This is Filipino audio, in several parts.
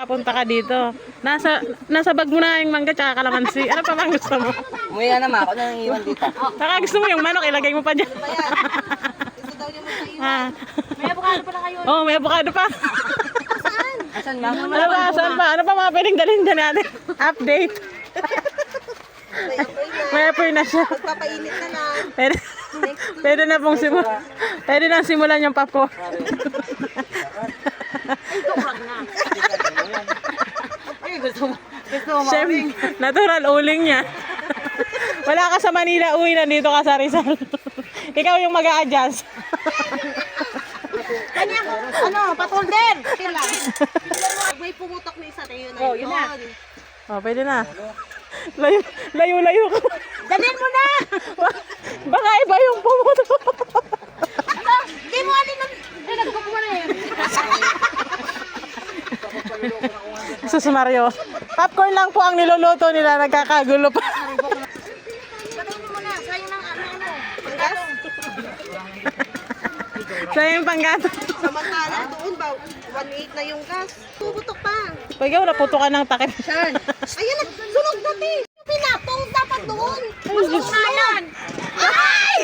Punta ka dito. Nasa bag mo na yung mangga tsaka kalamansi. Ano pa bang gusto mo? Umuya naman ako nang iwan dito. Saka gusto mo yung manok, ilagay mo pa dyan. Gusto daw niya magpaiwan. May avocado pala kayo. Oh, may avocado pa. Asan ba? Ano ba? Saan pa? Ano pa mga pwedeng dalhin dyan natin? Update. May apoy na siya. Magpapainit na lang. Pwede na pong simulan. Pwede na simulan yung papo. Gusto mo Chef, natural uling niya. Wala ka sa Manila, uwi na dito ka sa Rizal. Ikaw yung mag-a-adjust. Kanya, patulder. May pumutok na isa tayo na yun. Oh, pwede na. Layo ka. Dalhin mo na! Baka iba yung pumutok. Di mo alin ng... Nagkupo mo na yun. Sus Mario. Popcorn lang po ang niluluto nila, nagkakagulo pa. Dalhin mo muna. Sayang ng ano. Panggas? Siya yung panggato. Samantala, doon ba? 1.8 na yung gas. Puputok pa. Pag ikaw naputokan ng takip. Ayan, sunog dati. Pinatong dapat doon. Mas unayan. Ay!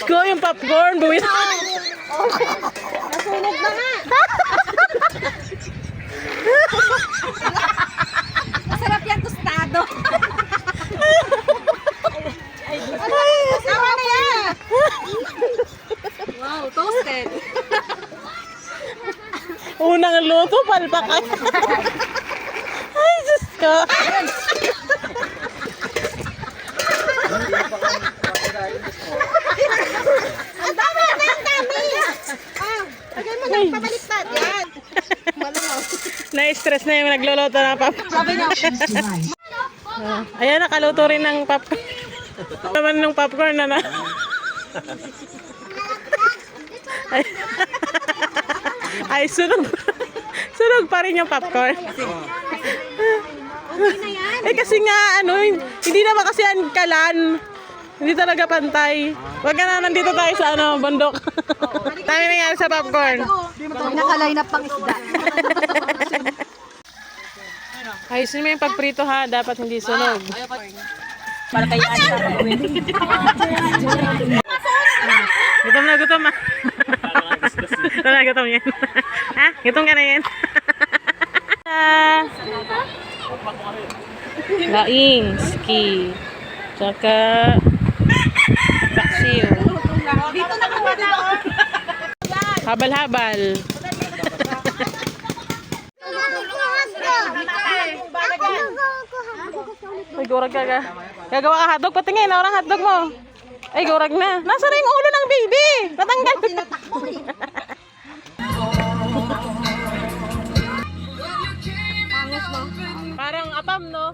Go yung popcorn, buwis. Nasunog na nga. Masarap yan tostado. Tama na yan. Wow, toasted. Unang luto, palpak. Ay, Diyos ko. Ang dami, ang dami. Lagay mo na, pabaliktad. Yan. Malangaw. Na-stress na yung nagluluto ng popcorn. Sabi niya, Ayan, nakaluto rin ng popcorn. Naman ng popcorn na. Ay, sunog. Sunog pa rin yung popcorn. Eh kasi nga, hindi naman kasi ang kalan. Hindi talaga pantay. Wag ka na, nandito tayo sa bundok. Dami nangyari sa popcorn. nakaline up pang isda. Ayusin mo yung pagprito ha, dapat hindi sunog. Para kayo Gutom na gutom ah. Gutom na gutom yan. Ha? Gutom ka na yan. Laing, ski, tsaka paksiw. Dito na kuha na. Habal-habal. Ay, gurag ka. Gagawa ka hotdog. Patingin, orang hotdog mo. Ay, gurag na. Nasa na yung ulo ng baby. Natanggal. Parang apam, no?